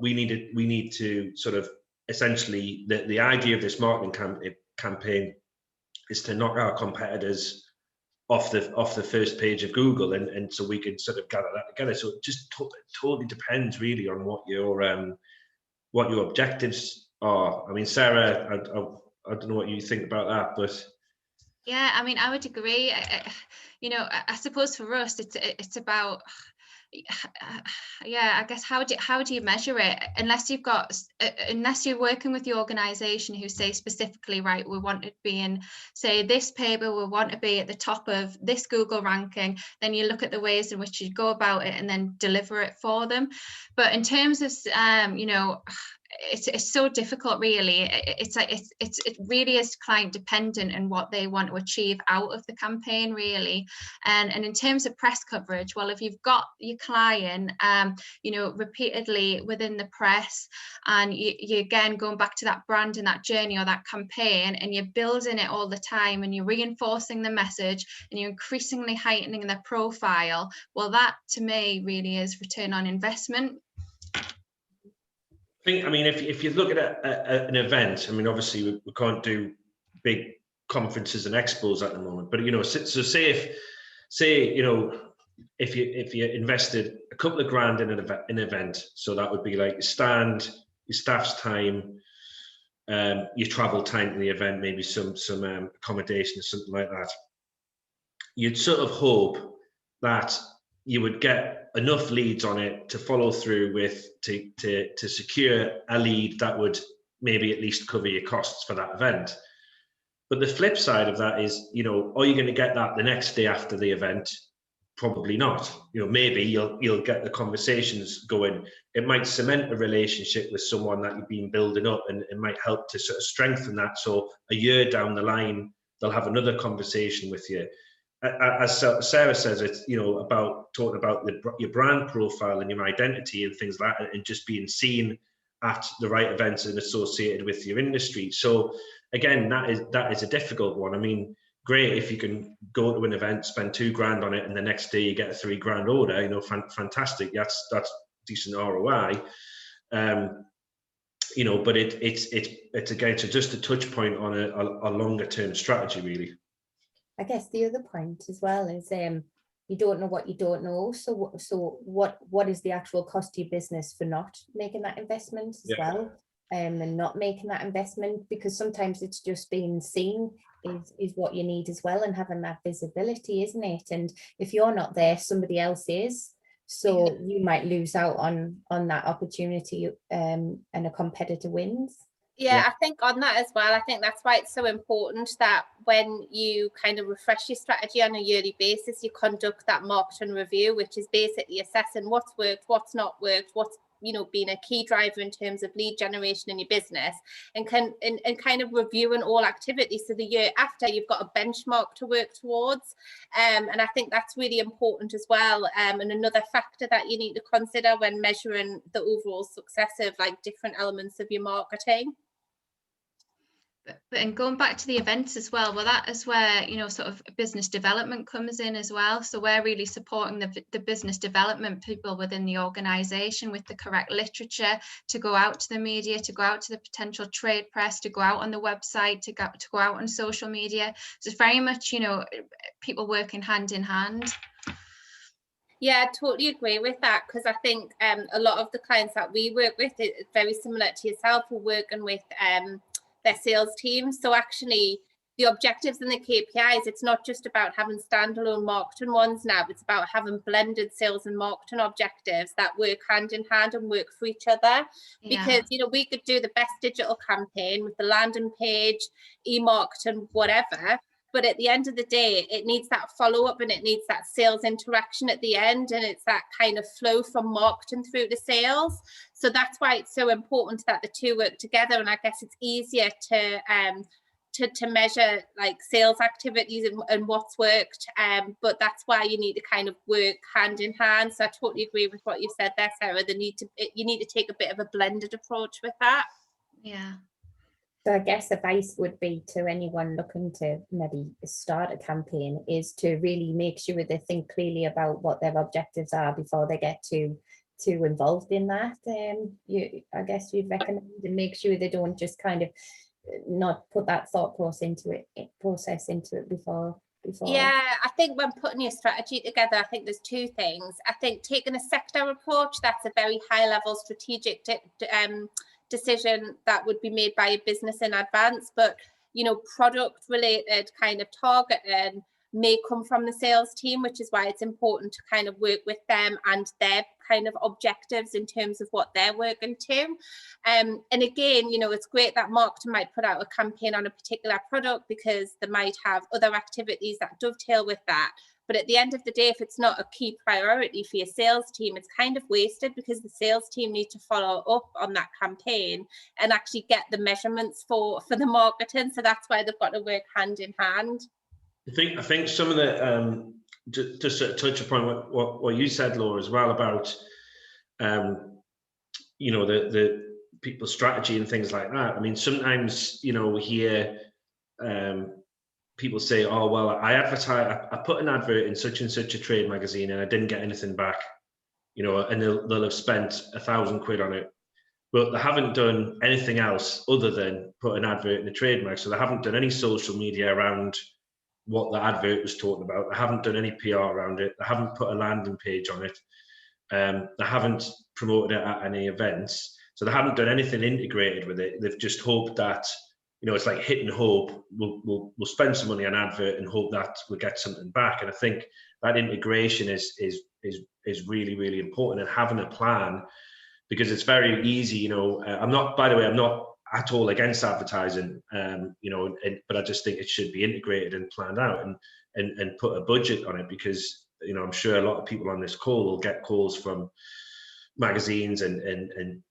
We need to sort of, essentially, the idea of this marketing campaign is to knock our competitors off the first page of Google, and so we can sort of gather that together. So it just totally depends really on what your objectives are. I mean, Sarah, I don't know what you think about that, but yeah, I mean, I would agree. You know, I suppose for us, it's about, yeah, I guess how do you measure it unless you're working with the organisation who say specifically, right, we want to be in, say, this paper, we want to be at the top of this Google ranking, then you look at the ways in which you go about it and then deliver it for them. But in terms of you know, it's so difficult, really. It really is client dependent and what they want to achieve out of the campaign, really. And in terms of press coverage, well, if you've got your client you know, repeatedly within the press, and you again going back to that brand and that journey or that campaign, and you're building it all the time, and you're reinforcing the message, and you're increasingly heightening the profile, well, that to me really is return on investment. I mean, if you look at an event, I mean, obviously we can't do big conferences and expos at the moment, but you know, so say you know, if you invested a couple of grand in an event, so that would be like your stand, your staff's time, your travel time to the event, maybe some accommodation, something like that. You'd sort of hope that you would get enough leads on it to follow through with to secure a lead that would maybe at least cover your costs for that event. But the flip side of that is, you know, are you going to get that the next day after the event? Probably not. You know, maybe you'll get the conversations going. It might cement a relationship with someone that you've been building up, and it might help to sort of strengthen that. So a year down the line, they'll have another conversation with you. As Sarah says, it's, you know, about talking about your brand profile and your identity and things like that, and just being seen at the right events and associated with your industry. So again, that is a difficult one. I mean, great if you can go to an event, spend $2 grand on it, and the next day you get a $3 grand order. You know, fantastic. That's decent ROI. You know, but it's again, so just a touch point on a longer term strategy, really. I guess the other point as well is you don't know what you don't know. So what is the actual cost to your business for not making that investment as well, and not making that investment, because sometimes it's just being seen is what you need as well, and having that visibility, isn't it? And if you're not there, somebody else is. So you might lose out on that opportunity, and a competitor wins. Yeah, I think on that as well, I think that's why it's so important that when you kind of refresh your strategy on a yearly basis, you conduct that marketing review, which is basically assessing what's worked, what's not worked, what's, you know, been a key driver in terms of lead generation in your business, and kind of reviewing all activities. So the year after, you've got a benchmark to work towards. And I think that's really important as well. And another factor that you need to consider when measuring the overall success of like different elements of your marketing. And going back to the events as well, that is where, you know, sort of business development comes in as well. So we're really supporting the business development people within the organisation with the correct literature to go out to the media, to go out to the potential trade press, to go out on the website, to go out on social media. So it's very much, you know, people working hand in hand. Yeah, I totally agree with that, because I think a lot of the clients that we work with, it's very similar to yourself, we're working with their sales team. So actually the objectives and the KPIs, it's not just about having standalone marketing ones now, it's about having blended sales and marketing objectives that work hand in hand and work for each other. Because, you know, we could do the best digital campaign with the landing page, e-marketing, whatever, but at the end of the day, it needs that follow-up and it needs that sales interaction at the end, and it's that kind of flow from marketing through to sales. So that's why it's so important that the two work together. And I guess it's easier to measure like sales activities and what's worked, but that's why you need to kind of work hand in hand. So I totally agree with what you said there, Sarah. You need to take a bit of a blended approach with that. Yeah. So I guess advice would be to anyone looking to maybe start a campaign is to really make sure they think clearly about what their objectives are before they get too involved in that. I guess you'd recommend, and make sure they don't just kind of not put that thought process into it before. Yeah, I think when putting your strategy together, I think there's two things. I think taking a sector approach, that's a very high level strategic decision that would be made by a business in advance, but, you know, product related kind of targeting may come from the sales team, which is why it's important to kind of work with them and their kind of objectives in terms of what they're working to. And again, you know, it's great that marketing might put out a campaign on a particular product because they might have other activities that dovetail with that. But at the end of the day, if it's not a key priority for your sales team, it's kind of wasted, because the sales team need to follow up on that campaign and actually get the measurements for the marketing. So that's why they've got to work hand in hand. I think some of the just to touch upon what you said, Laura, as well about you know, the people's strategy and things like that. I mean, sometimes, you know, we hear people say, oh, well, I put an advert in such and such a trade magazine and I didn't get anything back, you know, and they'll have spent £1,000 on it, but they haven't done anything else other than put an advert in a trade mag. So they haven't done any social media around what the advert was talking about. They haven't done any PR around it. They haven't put a landing page on it. They haven't promoted it at any events. So they haven't done anything integrated with it. They've just hoped that, you know, it's like hit and hope. We'll spend some money on advert and hope that we'll get something back. And I think that integration is really, really important, and having a plan, because it's very easy, you know. I'm not at all against advertising, you know, but I just think it should be integrated and planned out and put a budget on it, because, you know, I'm sure a lot of people on this call will get calls from magazines and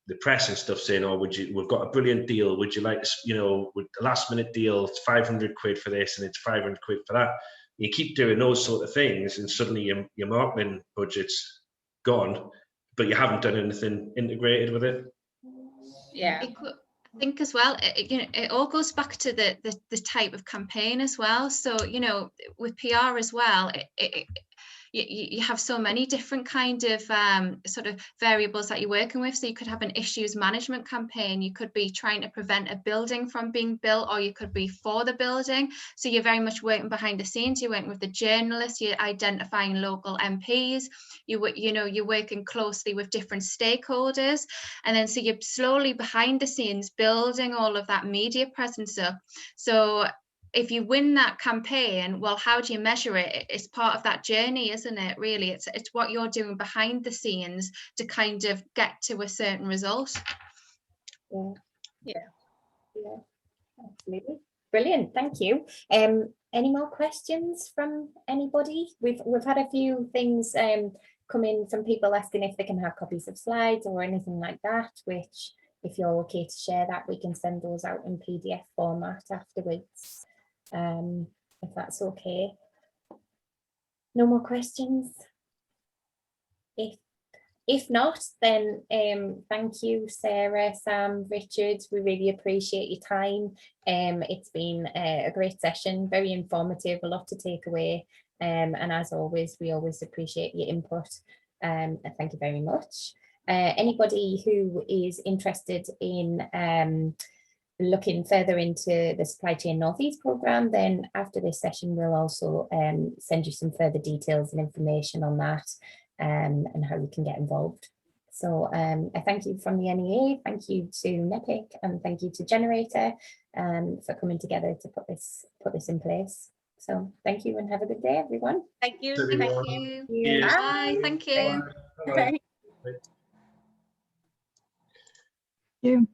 the press and stuff saying, oh, we've got a brilliant deal, would you like, you know, with the last minute deal, it's £500 for this and it's £500 for that. You keep doing those sort of things and suddenly your marketing budget's gone, but you haven't done anything integrated with it. Yeah, I think as well, you know, it all goes back to the type of campaign as well. So, you know, with PR as well, you have so many different kind of sort of variables that you're working with. So you could have an issues management campaign, you could be trying to prevent a building from being built, or you could be for the building. So you're very much working behind the scenes, you're working with the journalists, you're identifying local MPs, you're working closely with different stakeholders, and then so you're slowly behind the scenes building all of that media presence up. So if you win that campaign, well, how do you measure it? It's part of that journey, isn't it? Really, it's what you're doing behind the scenes to kind of get to a certain result. Yeah, absolutely. Brilliant, thank you. Any more questions from anybody? We've had a few things come in from people asking if they can have copies of slides or anything like that, which, if you're okay to share that, we can send those out in PDF format afterwards. If that's okay. No more questions? If not, then thank you, Sarah, Sam, Richard. We really appreciate your time. It's been a great session, very informative, a lot to take away. And as always, we always appreciate your input. Thank you very much. Anybody who is interested in looking further into the Supply Chain Northeast programme, then after this session we'll also send you some further details and information on that and how you can get involved. So I thank you from the NEA, thank you to NEPIC, and thank you to Generator for coming together to put this in place. So thank you and have a good day, everyone. thank you. Thank you. Bye. Thank you. Bye. you.